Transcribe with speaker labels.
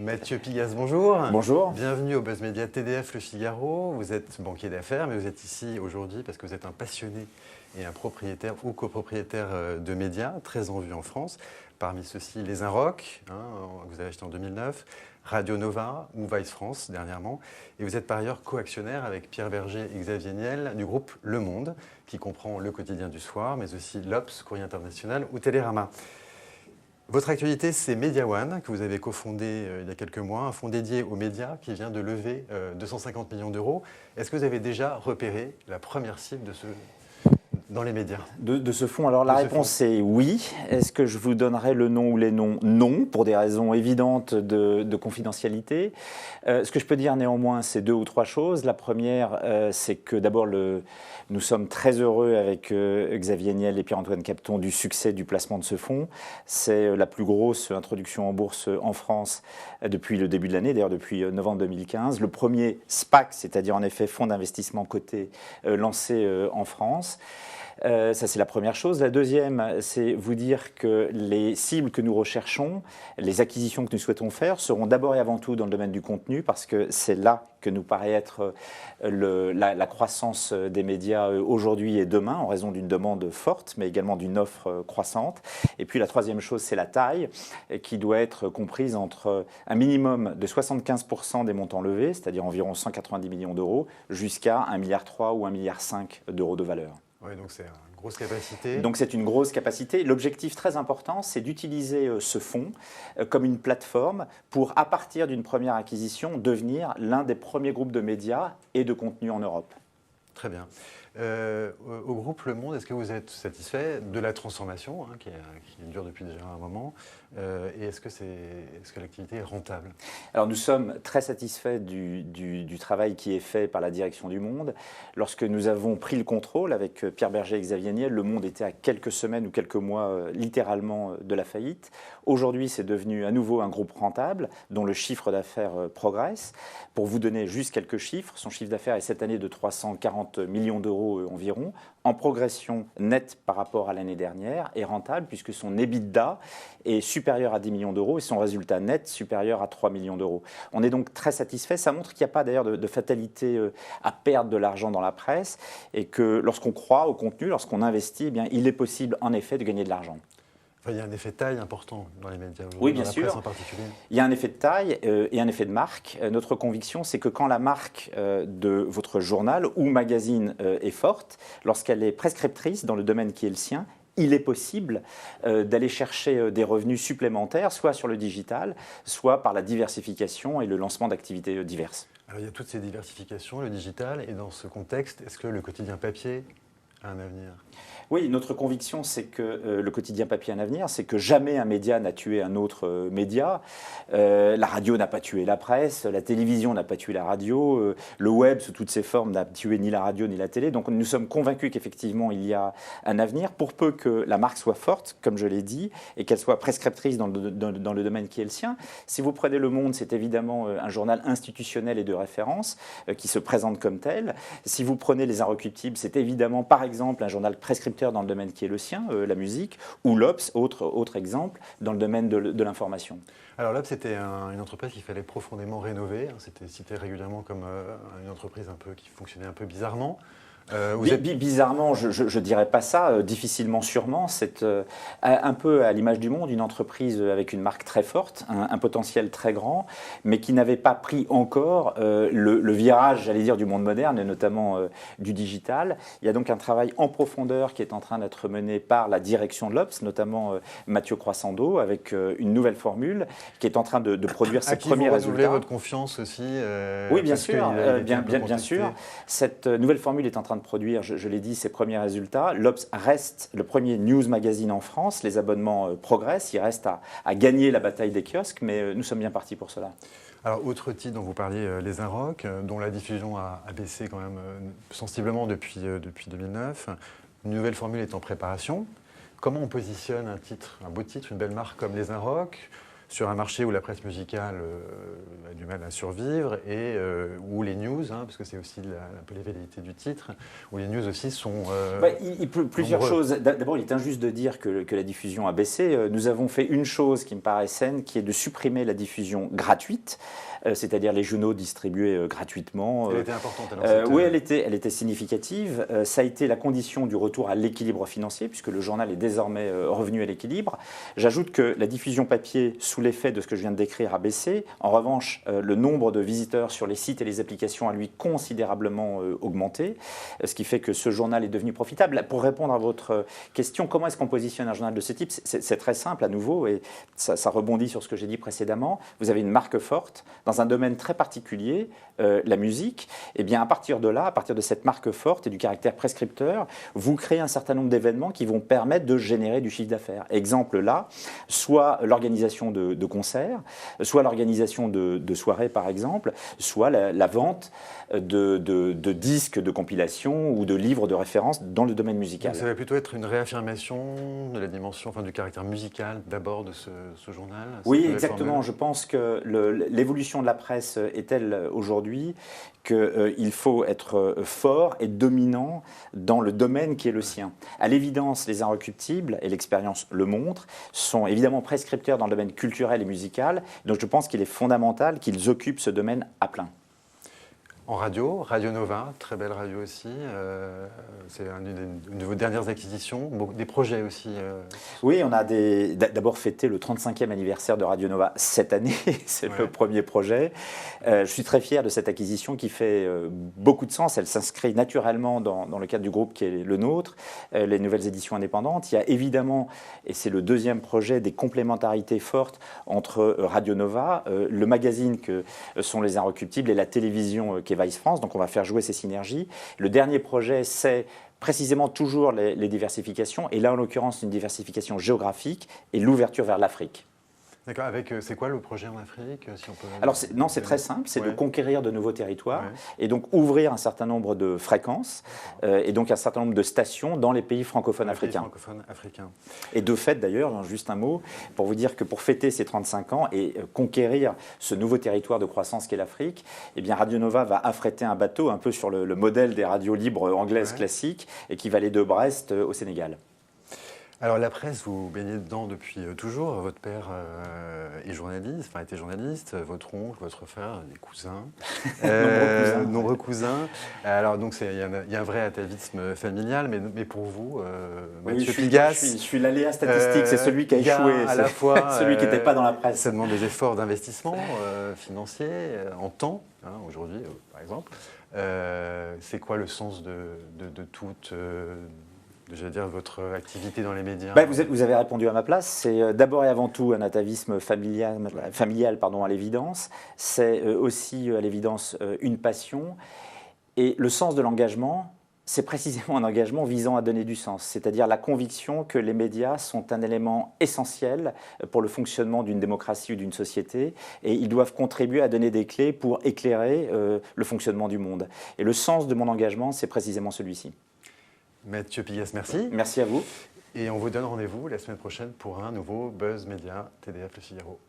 Speaker 1: Mathieu Pigasse, bonjour.
Speaker 2: Bonjour.
Speaker 1: Bienvenue au Buzz Media TDF Le Figaro. Vous êtes banquier d'affaires, mais vous êtes ici aujourd'hui parce que vous êtes un passionné et un propriétaire ou copropriétaire de médias très en vue en France. Parmi ceux-ci, Les Inrocks, que vous avez acheté en 2009, Radio Nova ou Vice France dernièrement. Et vous êtes par ailleurs co-actionnaire avec Pierre Berger et Xavier Niel du groupe Le Monde, qui comprend Le Quotidien du Soir, mais aussi l'Obs, Courrier International ou Télérama. Votre actualité, c'est Media One, que vous avez cofondé il y a quelques mois, un fonds dédié aux médias qui vient de lever 250 millions d'euros. Est-ce que vous avez déjà repéré la première cible dans les médias
Speaker 2: de ce fonds, alors la réponse est oui. Est-ce que je vous donnerai le nom ou les noms? Non, pour des raisons évidentes de confidentialité. Ce que je peux dire néanmoins, c'est 2 ou 3 choses. La première, c'est que d'abord, nous sommes très heureux avec Xavier Niel et Pierre-Antoine Capton du succès du placement de ce fonds. C'est la plus grosse introduction en bourse en France depuis le début de l'année, d'ailleurs depuis novembre 2015. Le premier SPAC, c'est-à-dire en effet fonds d'investissement coté, lancé en France. Ça, c'est la première chose. La deuxième, c'est vous dire que les cibles que nous recherchons, les acquisitions que nous souhaitons faire, seront d'abord et avant tout dans le domaine du contenu, parce que c'est là que nous paraît être la croissance des médias aujourd'hui et demain, en raison d'une demande forte, mais également d'une offre croissante. Et puis la troisième chose, c'est la taille, qui doit être comprise entre un minimum de 75% des montants levés, c'est-à-dire environ 190 millions d'euros, jusqu'à 1,3 milliard ou 1,5 milliard d'euros de valeur.
Speaker 1: Oui, donc c'est une grosse capacité.
Speaker 2: Donc c'est une grosse capacité. L'objectif très important, c'est d'utiliser ce fonds comme une plateforme pour, à partir d'une première acquisition, devenir l'un des premiers groupes de médias et de contenu en Europe.
Speaker 1: Très bien. Au groupe Le Monde, est-ce que vous êtes satisfait de la transformation qui dure depuis déjà un moment et est-ce que l'activité est rentable?
Speaker 2: Alors nous sommes très satisfaits du travail qui est fait par la direction du Monde. Lorsque nous avons pris le contrôle avec Pierre Berger et Xavier Niel, le Monde était à quelques semaines ou quelques mois littéralement de la faillite. Aujourd'hui, c'est devenu à nouveau un groupe rentable dont le chiffre d'affaires progresse. Pour vous donner juste quelques chiffres, son chiffre d'affaires est cette année de 340 millions d'euros environ, en progression nette par rapport à l'année dernière et rentable puisque son EBITDA est supérieur à 10 millions d'euros et son résultat net supérieur à 3 millions d'euros. On est donc très satisfait. Ça montre qu'il n'y a pas d'ailleurs de fatalité à perdre de l'argent dans la presse et que lorsqu'on croit au contenu, lorsqu'on investit, eh bien, il est possible en effet de gagner de l'argent.
Speaker 1: Enfin, il y a un effet de taille important dans les médias aujourd'hui,
Speaker 2: oui, bien
Speaker 1: dans la
Speaker 2: sûr.
Speaker 1: presse en particulier.
Speaker 2: Il y a un effet de taille et un effet de marque. Notre conviction, c'est que quand la marque de votre journal ou magazine est forte, lorsqu'elle est prescriptrice dans le domaine qui est le sien, il est possible d'aller chercher des revenus supplémentaires, soit sur le digital, soit par la diversification et le lancement d'activités diverses.
Speaker 1: Alors, il y a toutes ces diversifications, le digital, et dans ce contexte, est-ce que le quotidien papier a un avenir?
Speaker 2: Oui, notre conviction, c'est que le quotidien papier a un avenir, c'est que jamais un média n'a tué un autre média. La radio n'a pas tué la presse, la télévision n'a pas tué la radio, le web sous toutes ses formes n'a tué ni la radio ni la télé. Donc nous sommes convaincus qu'effectivement il y a un avenir, pour peu que la marque soit forte, comme je l'ai dit, et qu'elle soit prescriptrice dans le domaine qui est le sien. Si vous prenez Le Monde, c'est évidemment un journal institutionnel et de référence qui se présente comme tel. Si vous prenez Les Inrecuptibles, c'est évidemment par exemple un journal prescripteur dans le domaine qui est le sien, la musique, ou l'Obs, autre exemple, dans le domaine de l'information.
Speaker 1: Alors l'Obs, c'était une entreprise qu'il fallait profondément rénover. C'était cité régulièrement comme une entreprise qui fonctionnait un peu bizarrement.
Speaker 2: Bizarrement, je ne dirais pas ça, difficilement sûrement. C'est un peu à l'image du Monde, une entreprise avec une marque très forte, un potentiel très grand, mais qui n'avait pas pris encore le virage, j'allais dire, du monde moderne, et notamment du digital. Il y a donc un travail en profondeur qui est en train d'être mené par la direction de l'Obs, notamment Mathieu Croissando, avec une nouvelle formule qui est en train de produire ses premiers résultats.
Speaker 1: Vous renouvelez votre confiance aussi
Speaker 2: Oui, bien sûr, bien sûr. Cette nouvelle formule est en train de produire, je l'ai dit, ses premiers résultats. L'Obs reste le premier news magazine en France. Les abonnements progressent. Il reste à gagner la bataille des kiosques, mais nous sommes bien partis pour cela.
Speaker 1: Alors, autre titre dont vous parliez, Les Inrocks, dont la diffusion a baissé quand même sensiblement depuis 2009. Une nouvelle formule est en préparation. Comment on positionne un beau titre, une belle marque comme Les Inrocks sur un marché où la presse musicale a du mal à survivre et où les news, parce que c'est aussi un peu les velléités du titre, où les news aussi sont
Speaker 2: plusieurs
Speaker 1: nombreux.
Speaker 2: choses. D'abord, il est injuste de dire que la diffusion a baissé. Nous avons fait une chose qui me paraît saine, qui est de supprimer la diffusion gratuite, c'est-à-dire les journaux distribués gratuitement.
Speaker 1: Elle était importante alors
Speaker 2: oui, elle était significative. Ça a été la condition du retour à l'équilibre financier, puisque le journal est désormais revenu à l'équilibre. J'ajoute que la diffusion papier, sous l'effet de ce que je viens de décrire, a baissé. En revanche, le nombre de visiteurs sur les sites et les applications a, lui, considérablement augmenté, ce qui fait que ce journal est devenu profitable. Pour répondre à votre question, comment est-ce qu'on positionne un journal de ce type? C'est très simple, à nouveau, et ça rebondit sur ce que j'ai dit précédemment. Vous avez une marque forte dans un domaine très particulier, la musique. Et bien, à partir de là, à partir de cette marque forte et du caractère prescripteur, vous créez un certain nombre d'événements qui vont permettre de générer du chiffre d'affaires. Exemple là, soit l'organisation de concerts, soit l'organisation de soirées par exemple, soit la vente de disques de compilation ou de livres de référence dans le domaine musical.
Speaker 1: Donc ça va plutôt être une réaffirmation de la dimension, enfin du caractère musical d'abord de ce journal?
Speaker 2: Oui, exactement. Je pense que l'évolution de la presse est telle aujourd'hui qu'il faut être fort et dominant dans le domaine qui est le sien. À l'évidence, les Inrecuptibles, et l'expérience le montre, sont évidemment prescripteurs dans le domaine culturel et musical. Donc je pense qu'il est fondamental qu'ils occupent ce domaine à plein.
Speaker 1: En radio, Radio Nova, très belle radio aussi. C'est une de vos dernières acquisitions, des projets aussi.
Speaker 2: Oui, on a d'abord fêté le 35e anniversaire de Radio Nova cette année, c'est le premier projet. Je suis très fier de cette acquisition qui fait beaucoup de sens. Elle s'inscrit naturellement dans le cadre du groupe qui est le nôtre, les nouvelles éditions indépendantes. Il y a évidemment, et c'est le deuxième projet, des complémentarités fortes entre Radio Nova, le magazine que sont les Inrecuptibles et la télévision qui est Vice France, donc on va faire jouer ces synergies. Le dernier projet, c'est précisément toujours les diversifications, et là en l'occurrence une diversification géographique et l'ouverture vers l'Afrique.
Speaker 1: D'accord, c'est quoi le projet en Afrique si on peut...
Speaker 2: Alors c'est très simple, c'est de conquérir de nouveaux territoires et donc ouvrir un certain nombre de fréquences et donc un certain nombre de stations dans les pays francophones africains. Et de fait d'ailleurs, juste un mot, pour vous dire que pour fêter ces 35 ans et conquérir ce nouveau territoire de croissance qu'est l'Afrique, eh bien Radio Nova va affréter un bateau un peu sur le modèle des radios libres anglaises classiques et qui va aller de Brest au Sénégal.
Speaker 1: Alors la presse, vous baignez dedans depuis toujours. Votre père est journaliste, était journaliste, votre oncle, votre frère, des cousins, nombreux cousins. Alors donc il y a un vrai atavisme familial, mais pour vous, Mathieu Pigasse,
Speaker 2: je suis l'aléa statistique, c'est celui qui a échoué,
Speaker 1: à la fois
Speaker 2: celui qui n'était pas dans la presse.
Speaker 1: Ça demande des efforts d'investissement financier, en temps, aujourd'hui par exemple. C'est quoi le sens de toute... j'allais dire, votre activité dans les médias?
Speaker 2: Vous avez répondu à ma place. C'est d'abord et avant tout un atavisme familial à l'évidence. C'est aussi à l'évidence une passion. Et le sens de l'engagement, c'est précisément un engagement visant à donner du sens. C'est-à-dire la conviction que les médias sont un élément essentiel pour le fonctionnement d'une démocratie ou d'une société. Et ils doivent contribuer à donner des clés pour éclairer le fonctionnement du monde. Et le sens de mon engagement, c'est précisément celui-ci.
Speaker 1: Mathieu Pigasse, merci.
Speaker 2: Merci à vous.
Speaker 1: Et on vous donne rendez-vous la semaine prochaine pour un nouveau Buzz Média TDF Le Figaro.